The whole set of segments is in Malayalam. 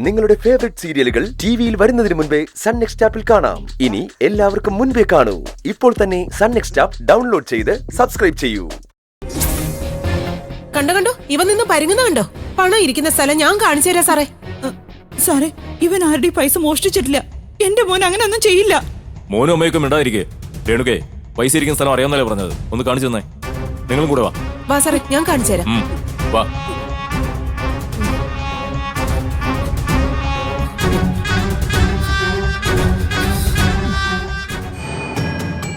നിങ്ങളുടെ ഫേവറേറ്റ് സീരിയലുകൾ ടിവിയിൽ വരുന്നതിന് മുൻപേ സൺ നെക്സ്റ്റ് ആപ്പിൽ കാണാം. ഇനി എല്ലാവർക്കും മുൻപേ കാണൂ. ഇപ്പോൾ തന്നെ സൺ നെക്സ്റ്റ് ആപ്പ് ഡൗൺലോഡ് ചെയ്ത് സബ്സ്ക്രൈബ് ചെയ്യൂ. കണ്ടോ ഇവൻ നിന്ന് പരുങ്ങുന്ന കണ്ടോ? പണം ഇരിക്കുന്ന സ്ഥലം ഞാൻ കാണിച്ചു തരാം സാറേ. സാറേ, ഇവൻ ആരുടെ പൈസ മോഷ്ടിച്ചിട്ടില്ല. എന്റെ മോൻ അങ്ങനെ ഒന്നും ചെയ്യില്ല. മോനും അമ്മയൊക്കെ മിണ്ടാതിരിക്കേ. രേണുകേ, പൈസ ഇരിക്കുന്ന സ്ഥലം അറിയാമെന്നല്ലേ പറഞ്ഞത്? ഒന്ന് കാണിച്ചു തന്നെ. നിങ്ങളും കൂടെ വാ. വാ സാറേ, ഞാൻ കാണിച്ചു തരാം. വാ.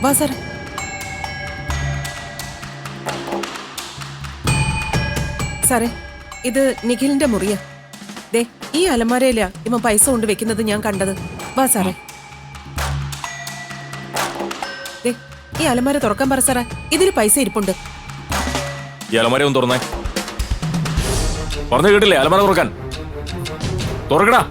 വാ സാറേ. സാറേ, ഇത് നിഖിലിന്റെ മുറിയാ. ദേ, ഈ അലമാരയിലാ ഇവൻ പൈസ കൊണ്ട് വെക്കുന്നത് ഞാൻ കണ്ടത്. വാ സാറേ. ദേ, ഈ അലമാര തുറക്കാൻ പറ സാറേ. ഇതിൽ പൈസ ഇരിപ്പുണ്ട്. ഈ അലമാര ഒന്ന് തുറന്നേ. പറഞ്ഞു കേട്ടില്ലേ? അലമാര തുറക്കാൻ. തുറക്കടാ.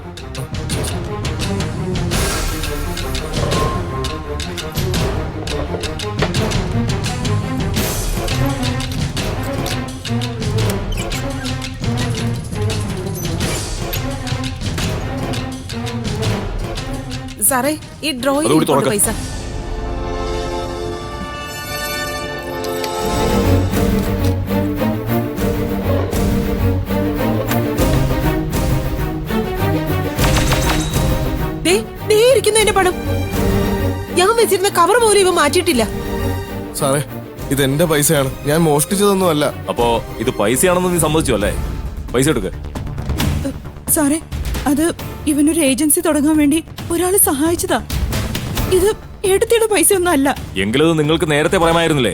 സാറേ, ഈ ഡ്രോയിൽ പൈസ. ഇരിക്കുന്നതിന്റെ പണം ഞാൻ വെച്ചിരുന്ന കവർ പോലും ഇവ മാറ്റിയിട്ടില്ല. സാറേ, ഇത് എന്റെ പൈസയാണ്, ഞാൻ മോഷ്ടിച്ചതൊന്നും അല്ല. അപ്പോ ഇത് പൈസയാണെന്ന് നീ സമ്മതിച്ചു അല്ലേ? പൈസ എടുക്ക. സാറേ, അത് ഇവനൊരു ഏജൻസി തുടങ്ങാൻ വേണ്ടി ഒരാളെ സഹായിച്ചതാ. ഇത് എടുത്തിയുടെ പൈസ ഒന്നും അല്ല. എങ്കിലും നിങ്ങൾക്ക് നേരത്തെ പറയാമായിരുന്നില്ലേ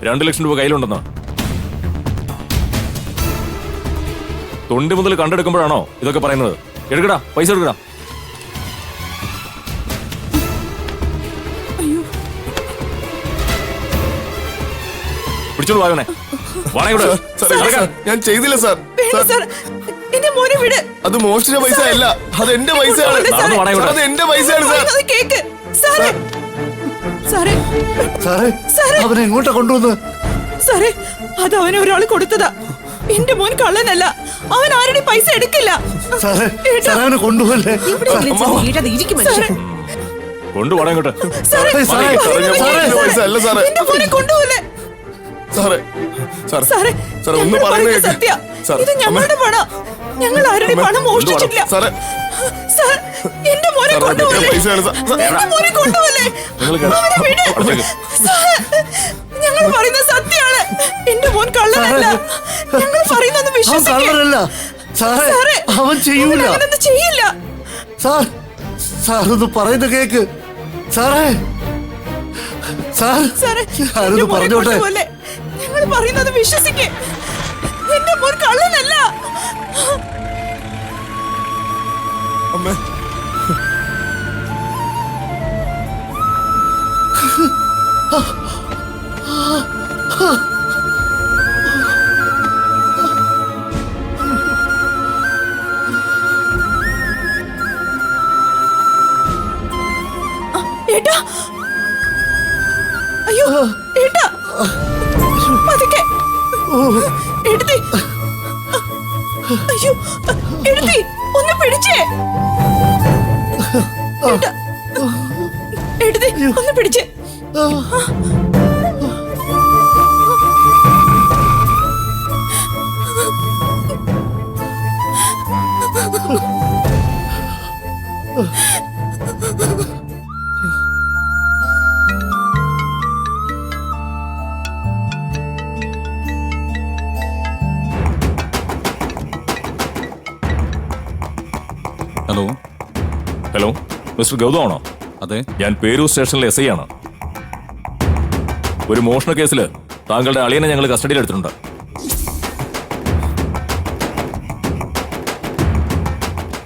2 ലക്ഷം രൂപ കയ്യിലുണ്ടെന്ന്? തൊണ്ടി മുതൽ കണ്ടെടുക്കുമ്പോഴാണോ ഇതൊക്കെ പറയുന്നത്? എടുക്കടാ, പൈസ എടുക്കടാ. പിടിച്ചോളൂ വായനെ. ഞാൻ ചെയ്തില്ല സാർ. എന്റെ മോനെ വിട്. അത് മോഷ്ടിച്ച പൈസ അല്ല, അത് എന്റെ പൈസയാണ്. അത് എന്റെ പൈസയാണ് സാർ. സാറേ, സാറേ, അവനെ എങ്ങോട്ടാ കൊണ്ടുവന്ന്? സാറേ, അത് അവനെ ഒരാൾ കൊടുത്തതാ. എന്റെ മോൻ കള്ളനല്ല, അവൻ ആരുടെ പൈസ എടുക്കില്ല. സാറേ, അവനെ കൊണ്ടുപോകല്ലേ. കൊണ്ടുപോടാ ഇങ്ങോട്ട്. പൈസ അല്ല സാറേ. കൊണ്ടുപോലെ സാറേ, സാറേ, സാറേ, ഒന്ന് പറയുന്നത് സത്യ. ഇത് ഞങ്ങളുടെ പണം. ഞങ്ങൾ ആരുടെ പണം മോഷ്ടിച്ചിട്ടില്ല. സാറേ, സാർ, എന്റെ മോനെ കൊണ്ടുപോലെ. എന്റെ മോനെ കൊണ്ടുപോലെ. ഞങ്ങൾ പറയുന്നത് സത്യമാണ്. എന്റെ മോൻ കള്ളനല്ല. ഞങ്ങൾ പറയുന്നത് കള്ളനല്ല സാറേ, അവൻ ചെയ്യൂല. ചെയ്യില്ല സാർ. സാറൊന്ന് പറയുന്ന കേക്ക് സാറേ. സാറേ, ആരൊന്ന് പറഞ്ഞോട്ടെ. ഞങ്ങൾ പറയുന്നത് വിശ്വസിക്കേ. എന്റെ മോൻ കള്ളനല്ല. അമ്മേ, ഏട്ടാ, അയ്യോ ഏട്ടാ, പതുക്കെ. എടുത്തി. അയ്യോ, എടുത്തി, ഒന്ന് പിടിച്ചേ. എടുത്തി, ഒന്ന് പിടിച്ചേ. ഹലോ, ഹലോ, മിസ്റ്റർ ഗൗതം ആണോ? അതെ, ഞാൻ പേരൂർ സ്റ്റേഷനിലെ SI ആണ്. ഒരു മോഷണ കേസിൽ താങ്കളുടെ അളിയനെ ഞങ്ങൾ കസ്റ്റഡിയിൽ എടുത്തിട്ടുണ്ട്.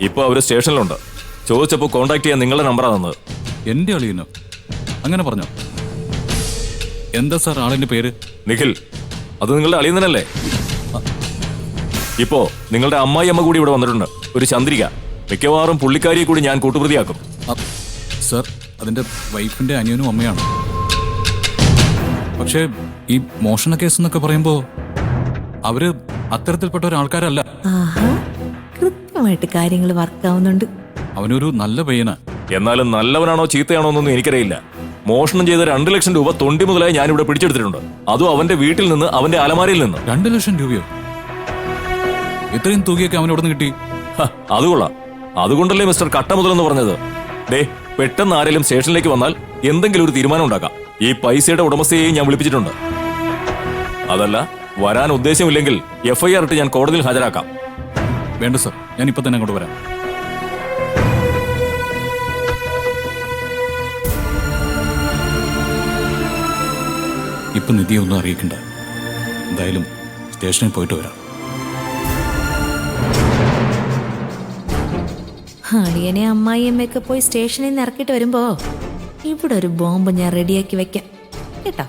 ഇപ്പൊ അവര് സ്റ്റേഷനിലുണ്ട്. ചോദിച്ചപ്പോൾ കോണ്ടാക്ട് ചെയ്യാൻ നിങ്ങളുടെ നമ്പറാണ് തന്നത്. എന്റെ അളിയനോ? അങ്ങനെ പറഞ്ഞോ? എന്താ സാർ ആളിന്റെ പേര്? നിഖിൽ. അത് നിങ്ങളുടെ അളിയൻ തന്നെയല്ലേ? ഇപ്പോ നിങ്ങളുടെ അമ്മായി കൂടി ഇവിടെ വന്നിട്ടുണ്ട്, ഒരു ചന്ദ്രിക. മിക്കവാറും പുള്ളിക്കാരിയെ കൂടി ഞാൻ കൂട്ടുപ്രതിയാക്കും. സാർ, അതിന്റെ വൈഫിന്റെ അനിയനും അമ്മയാണ്. പക്ഷേ ഈ മോഷണ കേസ് എന്നൊക്കെ പറയുമ്പോ അവര് അത്തരത്തിൽപ്പെട്ട ഒരാൾക്കാരല്ല. കൃത്യമായിട്ട് കാര്യങ്ങൾ വർക്കാവുന്നുണ്ട്. അവനൊരു നല്ല പയ്യനാ. എന്നാലും നല്ലവനാണോ ചീത്തയാണോ എന്നൊന്നും എനിക്കറിയില്ല. മോഷണം ചെയ്ത 2 ലക്ഷം രൂപ തൊണ്ടി മുതലായി ഞാനിവിടെ പിടിച്ചെടുത്തിട്ടുണ്ട്. അതും അവന്റെ വീട്ടിൽ നിന്ന്, അവന്റെ അലമാരയിൽ നിന്ന്. 2 ലക്ഷം രൂപയോ? ഇത്രയും തുകയൊക്കെ അവനോട് നിന്ന് കിട്ടി? അത് കൊള്ളാം. അതുകൊണ്ടല്ലേ മിസ്റ്റർ കട്ട മുതലെന്ന് പറഞ്ഞത്. ഡേ, പെട്ടെന്ന് ആരെങ്കിലും സ്റ്റേഷനിലേക്ക് വന്നാൽ എന്തെങ്കിലും ഒരു തീരുമാനം ഉണ്ടാക്കാം. ഈ പൈസയുടെ ഉടമസ്ഥയെയും ഞാൻ വിളിപ്പിച്ചിട്ടുണ്ട്. അതല്ല, വരാൻ ഉദ്ദേശമില്ലെങ്കിൽ FIR ഇട്ട് ഞാൻ കോടതിയിൽ ഹാജരാക്കാം. വേണ്ട സർ, ഞാൻ ഇപ്പൊ തന്നെ അങ്ങോട്ട് വരാം. ഇപ്പൊ നിധിയെ ഒന്നും അറിയിക്കണ്ട. എന്തായാലും സ്റ്റേഷനിൽ പോയിട്ട് വരാം. അളിയനെ അമ്മായിയമ്മയൊക്കെ പോയി സ്റ്റേഷനിൽ നിന്ന് ഇറക്കിയിട്ട് വരുമ്പോ ഇവിടെ ഒരു ബോംബ് ഞാൻ റെഡിയാക്കി വെക്കാം കേട്ടോ.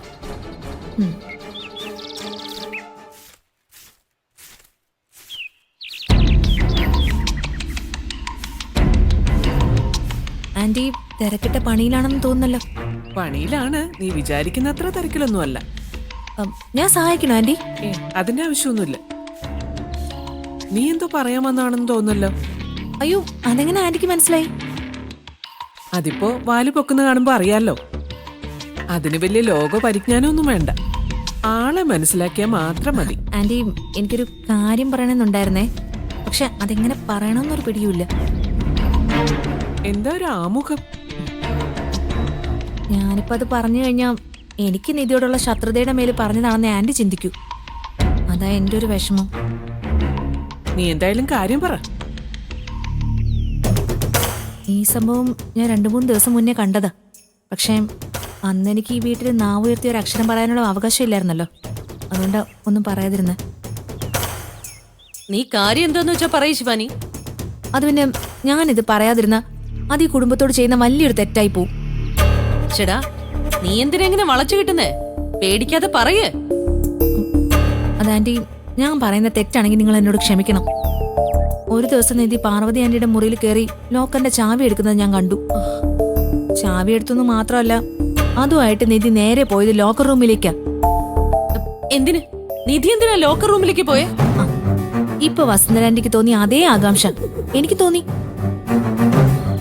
ആന്റി തിരക്കിട്ട പണിയിലാണെന്ന് തോന്നുന്നല്ലോ. പണിയിലാണ്, നീ വിചാരിക്കുന്ന അത്ര തിരക്കിലൊന്നുമല്ല. ഞാൻ സഹായിക്കണോ ആന്റി? അതിന്റെ ആവശ്യമൊന്നുമില്ല. നീ എന്തോ പറയാമെന്നാണെന്ന് തോന്നുന്നല്ലോ. അയ്യോ, അതെങ്ങനെ ആന്റിക്ക് മനസ്സിലായി? അതിപ്പോ വാല് പൊക്കുന്ന കാണുമ്പോ അറിയാലോ. അതിന് വലിയ ലോക പരിജ്ഞാനമൊന്നും വേണ്ട, ആളെ മനസ്സിലാക്കിയാൽ മാത്രം മതി. ആന്റി, എനിക്കൊരു കാര്യം പറയണമെന്നുണ്ടായിരുന്നേ, പക്ഷെ അതെങ്ങനെ പറയണമെന്നൊരു പിടിയുമില്ല. എന്താ ഒരു ആമുഖം? ഞാനിപ്പോ അത് പറഞ്ഞു കഴിഞ്ഞാൽ എനിക്ക് നിധിയോടുള്ള ശത്രുതയുടെ മേല് പറഞ്ഞതാണെന്ന് ആന്റി ചിന്തിക്കൂ. അതാ എന്റെ ഒരു വിഷമം. നീ എന്തായാലും കാര്യം പറ. ഈ സംഭവം ഞാൻ 2-3 ദിവസം മുന്നേ കണ്ടതാ. പക്ഷേ അന്ന് എനിക്ക് ഈ വീട്ടിൽ നാവുയർത്തിയ ഒരു അക്ഷരം പറയാനുള്ള അവകാശം ഇല്ലായിരുന്നല്ലോ. അതുകൊണ്ടാ ഒന്നും പറയാതിരുന്നേ. നീ കാര്യം എന്താന്ന് വെച്ചാ പറയ് ശിവാനി. അത് പിന്നെ ഞാനിത് പറയാതിരുന്ന അത് ഈ കുടുംബത്തോട് ചെയ്യുന്ന വലിയൊരു തെറ്റായി പോവും. ചേടാ, നീ എന്തിനാ ഇങ്ങനെ വളച്ചു കിട്ടുന്നേ? പേടിക്കാതെ പറയേ. അത് ആന്റി, ഞാൻ പറയുന്ന തെറ്റാണെങ്കിൽ നിങ്ങൾ എന്നോട് ക്ഷമിക്കണം. ഒരു ദിവസം നിധി പാർവതി ആന്റിയുടെ മുറിയിൽ കയറി ലോക്കറിന്റെ ചാവി എടുക്കുന്നത് ഞാൻ കണ്ടു. ചാവി എടുത്തെന്ന് മാത്രമല്ല, അതുമായിട്ട് നിധി നേരെ പോയത് ലോക്കർ റൂമിലേക്കാ. എന്തിന്? നിധി എന്തിനാ ലോക്കർ റൂമിലേക്ക് പോയേ? ഇപ്പൊ വസുന്ധരാന്റിക്ക് തോന്നിയ അതേ ആകാംക്ഷ എനിക്ക് തോന്നി.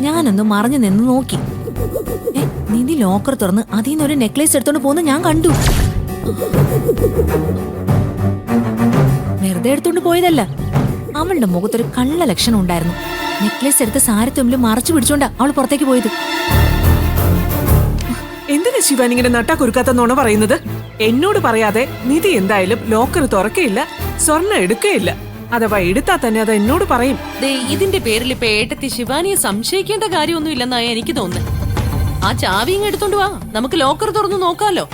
ഞാനൊന്ന് മറഞ്ഞു നിന്ന് നോക്കി. നിധി ലോക്കർ തുറന്ന് അതിൽ നിന്ന് ഒരു നെക്ലേസ് എടുത്തോണ്ട് പോകുന്ന ഞാൻ കണ്ടു. വെറുതെ എടുത്തോണ്ട് പോയതല്ല, അവളുടെ മുഖത്തൊരു കള്ള ലക്ഷണം ഉണ്ടായിരുന്നു. നെക്ലേസ് എടുത്ത് സാരത്തുമ്പിൽ മറച്ചു പിടിച്ചോണ്ടാ അവൾ പുറത്തേക്ക് പോയത്. എന്തിനാ ശിവാൻ ഇങ്ങനെ നട്ടാ കുരുക്കാത്ത നുണ പറയുന്നത്? എന്നോട് പറയാതെ നിധി എന്തായാലും ലോക്കർ തുറക്കയില്ല, സ്വർണ്ണം എടുക്കയില്ല. അഥവാ എടുത്താ തന്നെ അത് എന്നോട് പറയും. ദേ, ഇതിന്റെ പേരിൽ ഇപ്പൊ ഏട്ടത്തി ശിവാനിയെ സംശയിക്കേണ്ട കാര്യമൊന്നും ഇല്ലെന്നാ എനിക്ക് തോന്നുന്നത്. ആ ചാവി ഇങ്ങ് എടുത്തോണ്ട് വാ, നമുക്ക് ലോക്കർ തുറന്ന് നോക്കാലോ.